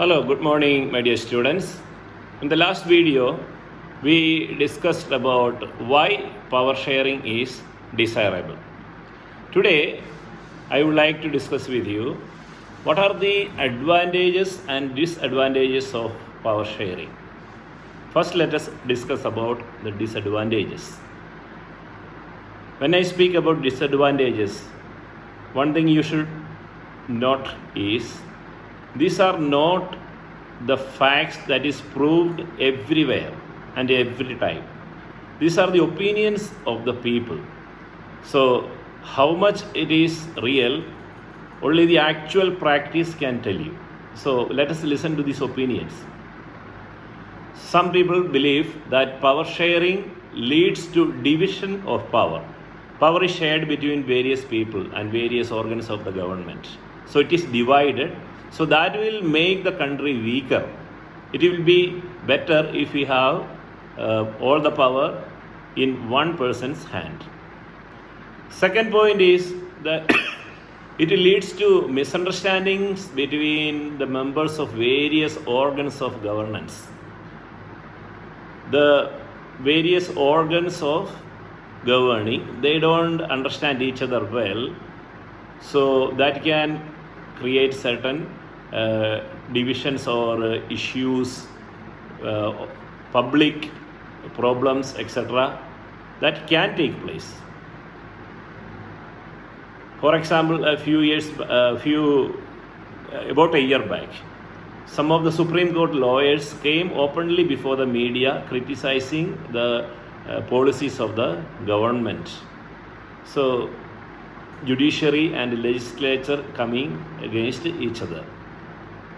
Hello, good morning, my dear students. In the last video, we discussed about why power sharing is desirable. Today, I would like to discuss with you what are the advantages and disadvantages of power sharing. First, let us discuss about the disadvantages. When I speak about disadvantages, one thing you should note is these are not the facts that is proved everywhere and every time. These are the opinions of the people. So, how much it is real, only the actual practice can tell you. So, let us listen to these opinions. Some people believe that power sharing leads to division of power. Power is shared between various people and various organs of the government. So, it is divided. So that will make the country weaker. It will be better if we have all the power in one person's hand. Second point is that it leads to misunderstandings between the members of various organs of governance. The various organs of governing, they don't understand each other well. So that can create certain divisions or issues, public problems, etc. that can take place. For example, about a year back, some of the Supreme Court lawyers came openly before the media criticizing the policies of the government. So, judiciary and legislature coming against each other.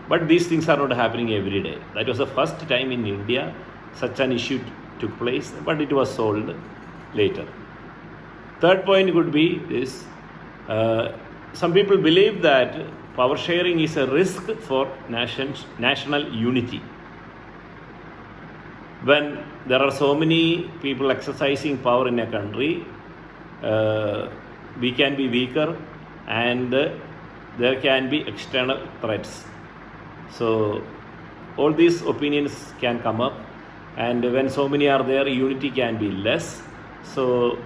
But these things are not happening every day. That was the first time in India such an issue took place, but it was solved later. Third point could be this. Some people believe that power sharing is a risk for national unity. When there are so many people exercising power in a country, we can be weaker and there can be external threats. So all these opinions can come up, and when so many are there, unity can be less. So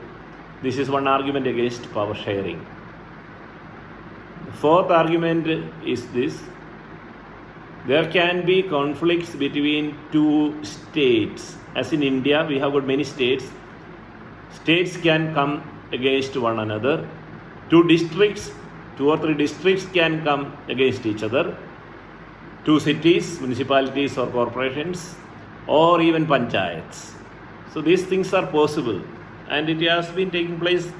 this is one argument against power sharing. Fourth argument is this: there can be conflicts between two states. As in India, we have got many states. States can come against one another. Two or three districts can come against each other. Two cities, municipalities or corporations, or even panchayats. So these things are possible, and it has been taking place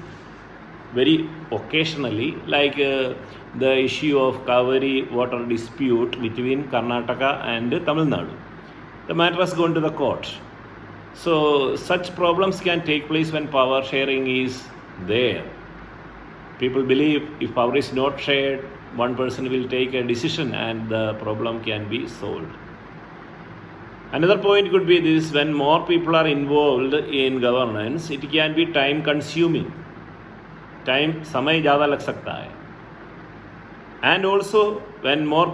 very occasionally, like the issue of Kaveri water dispute between Karnataka and Tamil Nadu. The matter has gone to the court. So such problems can take place when power sharing is there. People believe if power is not shared, one person will take a decision and the problem can be solved. Another point could be this: when more people are involved in governance, it can be time consuming. समय ज़्यादा लग सकता है. And also when more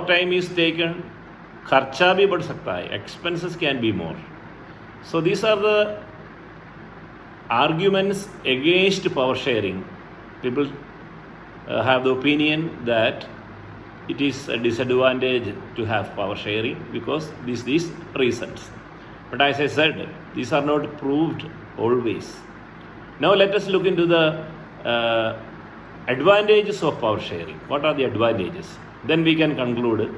time is taken, खर्चा भी बढ़ सकता है. Expenses can be more. So these are the arguments against power sharing. People have the opinion that it is a disadvantage to have power sharing because these reasons. But as I said, these are not proved always. Now let us look into the advantages of power sharing. What are the advantages? Then we can conclude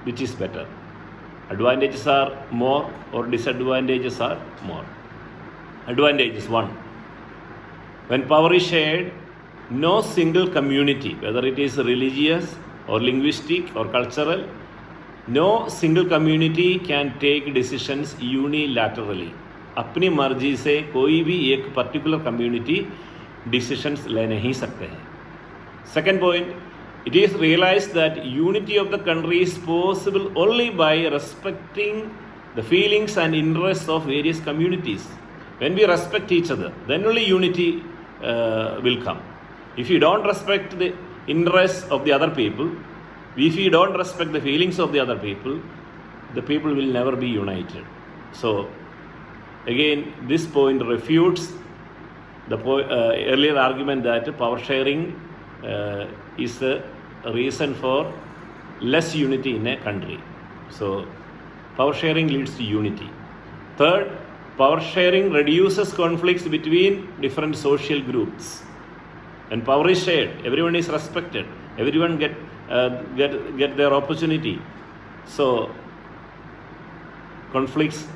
which is better. Advantages are more or disadvantages are more. Advantages: 1. When power is shared, no single community, whether it is religious or linguistic or cultural, no single community can take decisions unilaterally. अपनी मर्जी से कोई भी एक particular community decisions ले नहीं सकते हैं. Second point, it is realized that unity of the country is possible only by respecting the feelings and interests of various communities. When we respect each other, then only unity will come. If you don't respect the interests of the other people, If we don't respect the feelings of the other people, the people will never be united. So, again, this point refutes the earlier argument that power sharing is a reason for less unity in a country. So, power sharing leads to unity. Third, power sharing reduces conflicts between different social groups. When power is shared, everyone is respected, everyone get their opportunity. So, conflicts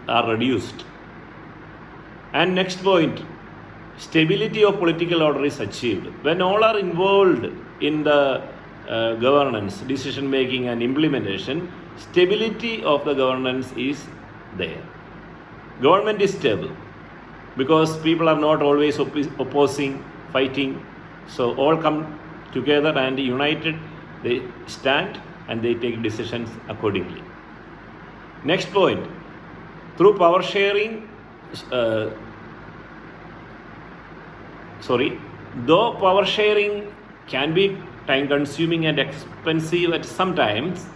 are reduced. And next point, stability of political order is achieved. When all are involved in the governance, decision making and implementation, stability of the governance is there. Government is stable because people are not always opposing, fighting. So all come together and united, they stand and they take decisions accordingly. Next point, through power sharing, though power sharing can be time consuming and expensive at some times,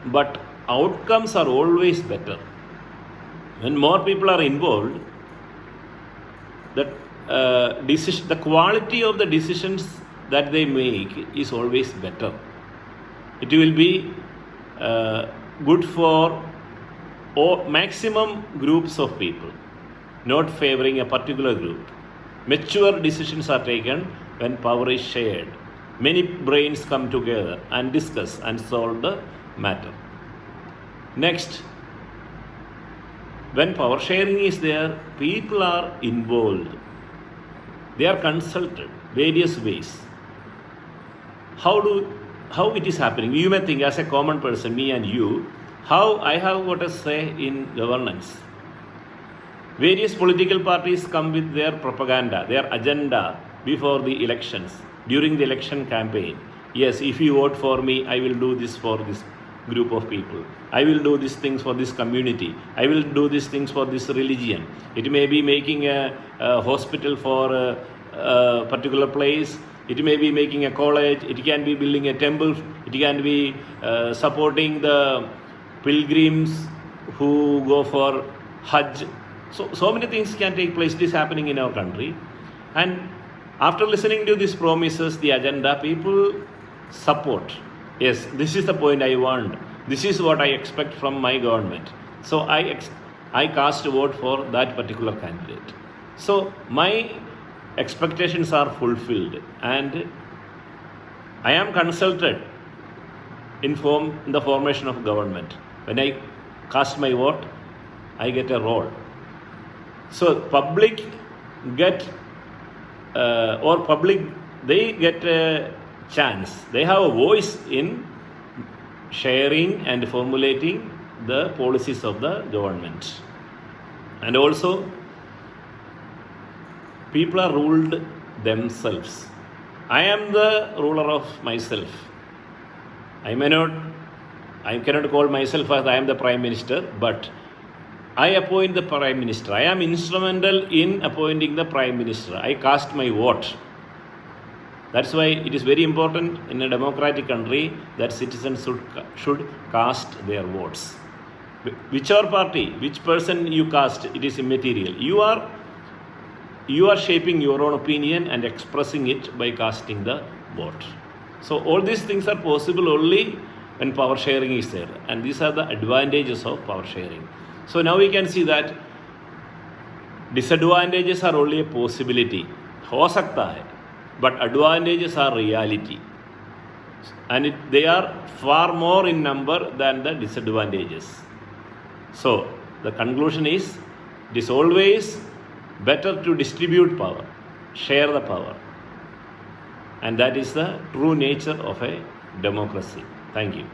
but outcomes are always better. When more people are involved, the quality of the decisions that they make is always better. It will be good for maximum groups of people, not favoring a particular group. Mature decisions are taken when power is shared. Many brains come together and discuss and solve the matter. Next, when power sharing is there, people are involved. They are consulted various ways. How it is happening? You may think as a common person, me and you, how I have got a say in governance. Various political parties come with their propaganda, their agenda before the elections, during the election campaign. Yes, if you vote for me, I will do this for this group of people. I will do these things for this community. I will do these things for this religion. It may be making a hospital for a particular place. It may be making a college. It can be building a temple. It can be supporting the pilgrims who go for Hajj. So many things can take place. It is happening in our country. And after listening to these promises, the agenda, people support. Yes, this is the point I want. This is what I expect from my government. So I cast a vote for that particular candidate. So my expectations are fulfilled and I am consulted in the formation of government. When I cast my vote, I get a role. So public get they get a chance. They have a voice in sharing and formulating the policies of the government. And also, people are ruled themselves. I am the ruler of myself. I cannot call myself as I am the Prime Minister, but I appoint the Prime Minister. I am instrumental in appointing the Prime Minister. I cast my vote. That's why it is very important in a democratic country that citizens should cast their votes. Whichever party, which person you cast, it is immaterial. You are shaping your own opinion and expressing it by casting the vote. So all these things are possible only when power sharing is there. And these are the advantages of power sharing. So now we can see that disadvantages are only a possibility. हो सकता है, but advantages are reality. And they are far more in number than the disadvantages. So the conclusion is, it is always better to distribute power, share the power. And that is the true nature of a democracy. Thank you.